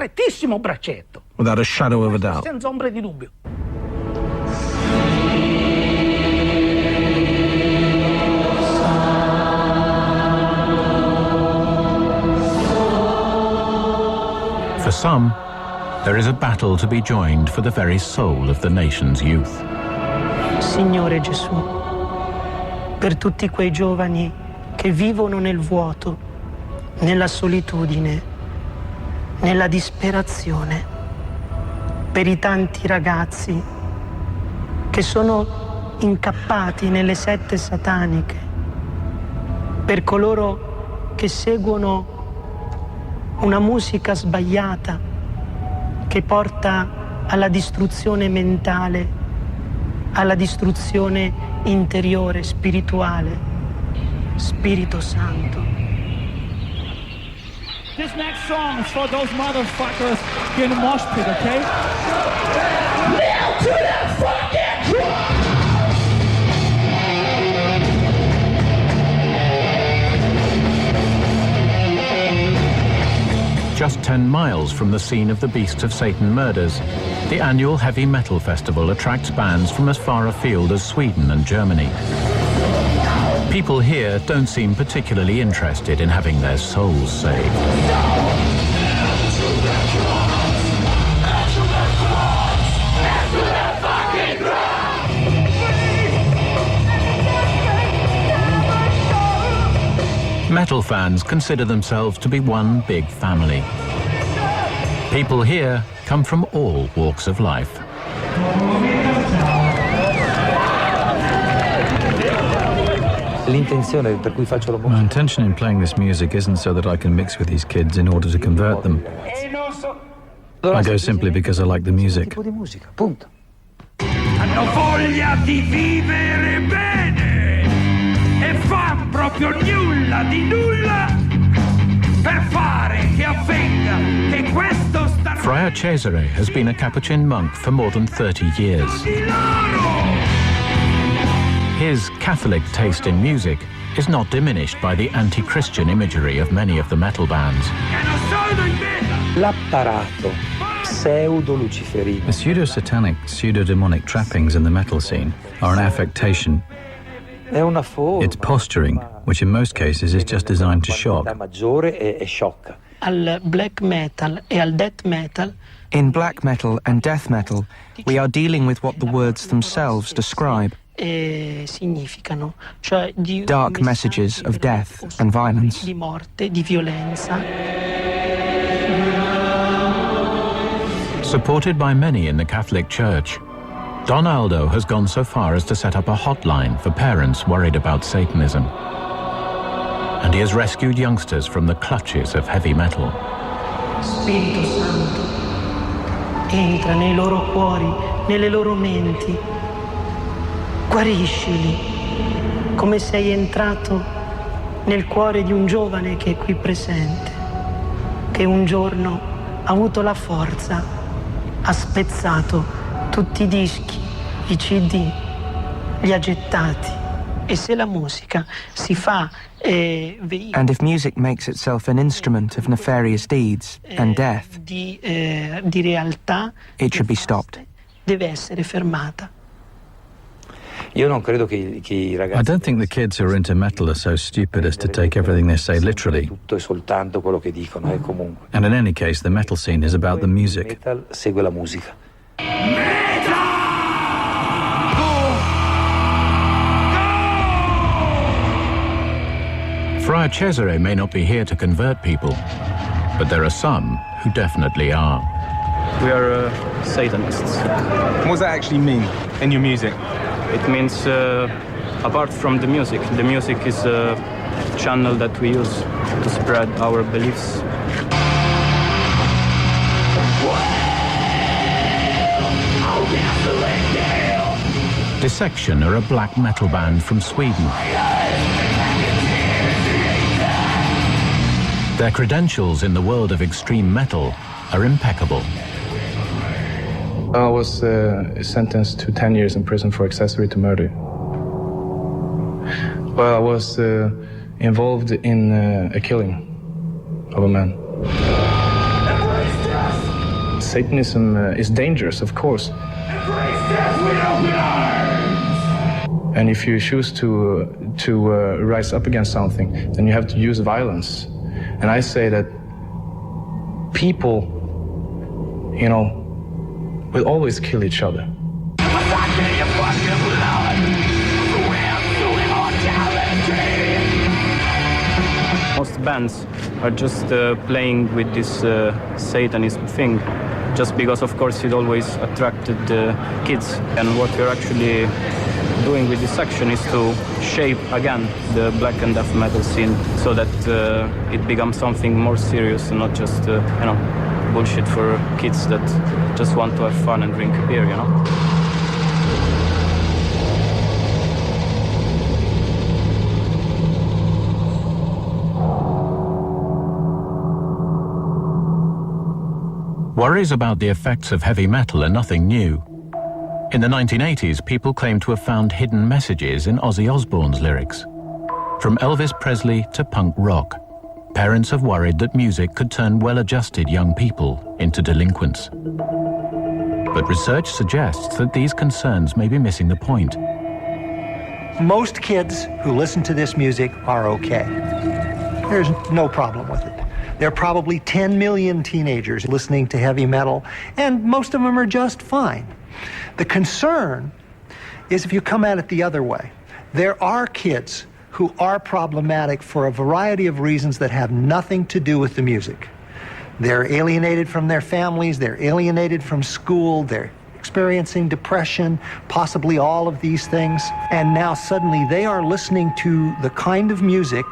strettissimo braccetto. Without a shadow of a doubt. Senza ombra di dubbio. For some, there is a battle to be joined for the very soul of the nation's youth. Signore Gesù, per tutti quei giovani che vivono nel vuoto, nella solitudine, nella disperazione, per i tanti ragazzi che sono incappati nelle sette sataniche, per coloro che seguono una musica sbagliata che porta alla distruzione mentale, alla distruzione interiore, spirituale. Spirito Santo. This next song is for those motherfuckers in the mosh pit, okay? Nail to that fucking drum! Just 10 miles from the scene of the Beasts of Satan murders, the annual heavy metal festival attracts bands from as far afield as Sweden and Germany. People here don't seem particularly interested in having their souls saved. Metal fans consider themselves to be one big family. People here come from all walks of life. My intention in playing this music isn't so that I can mix with these kids in order to convert them. I go simply because I like the music. Hanno voglia di vivere bene e fan proprio nulla di nulla per fare che avvenga che questo sta. Friar Cesare has been a Capuchin monk for more than 30 years. His Catholic taste in music is not diminished by the anti-Christian imagery of many of the metal bands. L'apparato pseudo-luciferino. The pseudo-satanic, pseudo-demonic trappings in the metal scene are an affectation. It's posturing, which in most cases is just designed to shock. Al black metal e al death metal. In black metal and death metal, we are dealing with what the words themselves describe. Significano, cioè di dark messages of death and violence. Di morte, di violenza. Supported by many in the Catholic Church, Don Aldo has gone so far as to set up a hotline for parents worried about Satanism. And he has rescued youngsters from the clutches of heavy metal. Spirito Santo, entra nei loro cuori, nelle loro menti. Guariscili, come sei entrato nel cuore di un giovane che è qui presente, che un giorno ha avuto la forza, ha spezzato tutti i dischi, i CD, li ha gettati. E se la musica si fa And if music makes itself an instrument of nefarious deeds and death, di realtà, it should be stopped. Deve essere fermata. I don't think the kids who are into metal are so stupid as to take everything they say literally. And in any case, the metal scene is about the music. Friar Cesare may not be here to convert people, but there are some who definitely are. We are Satanists. What does that actually mean in your music? It means, apart from the music is a channel that we use to spread our beliefs. Dissection are a black metal band from Sweden. Their credentials in the world of extreme metal are impeccable. I was sentenced to 10 years in prison for accessory to murder. Well, I was involved in a killing of a man. Satanism is dangerous, of course. And if you choose to rise up against something, then you have to use violence. And I say that people, you know, will always kill each other. Most bands are just playing with this Satanism thing, just because, of course, it always attracted kids. And what we're actually doing with this section is to shape again the black and death metal scene, so that it becomes something more serious and not just you know, bullshit for kids that just want to have fun and drink beer, you know. Worries about the effects of heavy metal are nothing new. In the 1980s, people claimed to have found hidden messages in Ozzy Osbourne's lyrics. From Elvis Presley to punk rock, parents have worried that music could turn well-adjusted young people into delinquents. But research suggests that these concerns may be missing the point. Most kids who listen to this music are okay. There's no problem with it. There are probably 10 million teenagers listening to heavy metal, and most of them are just fine. The concern is if you come at it the other way. There are kids who are problematic for a variety of reasons that have nothing to do with the music. They're alienated from their families, they're alienated from school, they're experiencing depression, possibly all of these things, and now suddenly they are listening to the kind of music,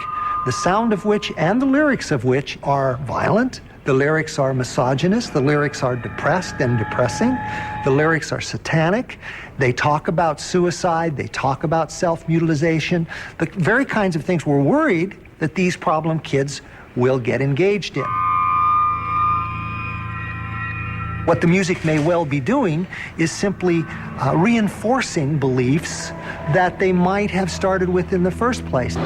the sound of which and the lyrics of which are violent. The lyrics are misogynist, the lyrics are depressed and depressing, the lyrics are satanic, they talk about suicide, they talk about self-mutilization, the very kinds of things we're worried that these problem kids will get engaged in. What the music may well be doing is simply reinforcing beliefs that they might have started with in the first place.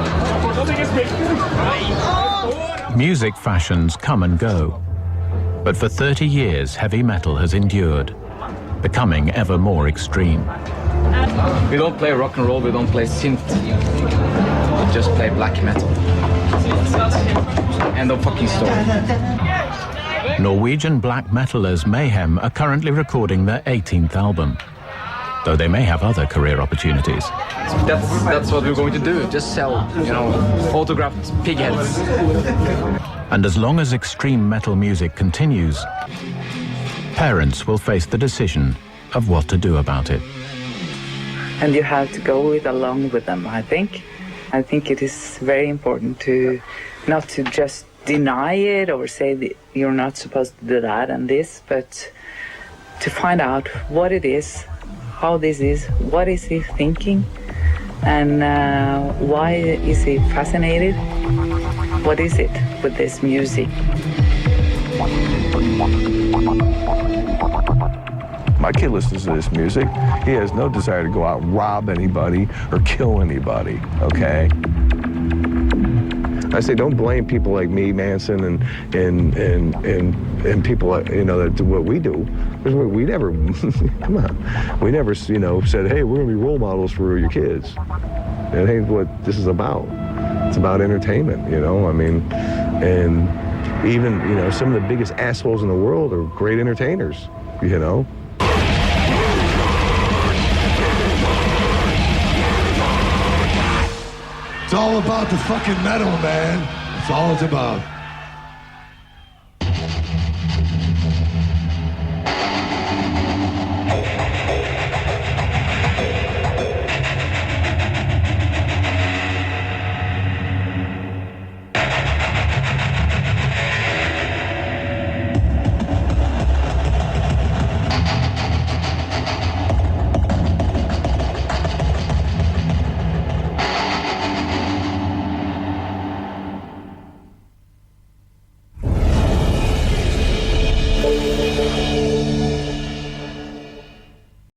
Music fashions come and go, but for 30 years heavy metal has endured, becoming ever more extreme. We don't play rock and roll, we don't play synth, we just play black metal. End of fucking story. Norwegian black metalers Mayhem are currently recording their 18th album, though they may have other career opportunities. That's what we're going to do, just sell, you know, autographed pig heads. And as long as extreme metal music continues, parents will face the decision of what to do about it. And you have to go along with them, I think. I think it is very important to not to just deny it or say that you're not supposed to do that and this, but to find out what it is, how this is, what is he thinking, and why is he fascinated? What is it with this music? My kid listens to this music. He has no desire to go out and rob anybody or kill anybody, okay? I say don't blame people like me, Manson, and people, you know, that do what we do. We never, come on, we never, you know, said, hey, we're gonna be role models for your kids. That ain't what this is about. It's about entertainment, you know, I mean, and even, you know, some of the biggest assholes in the world are great entertainers, you know. It's all about the fucking metal, man. That's all it's about.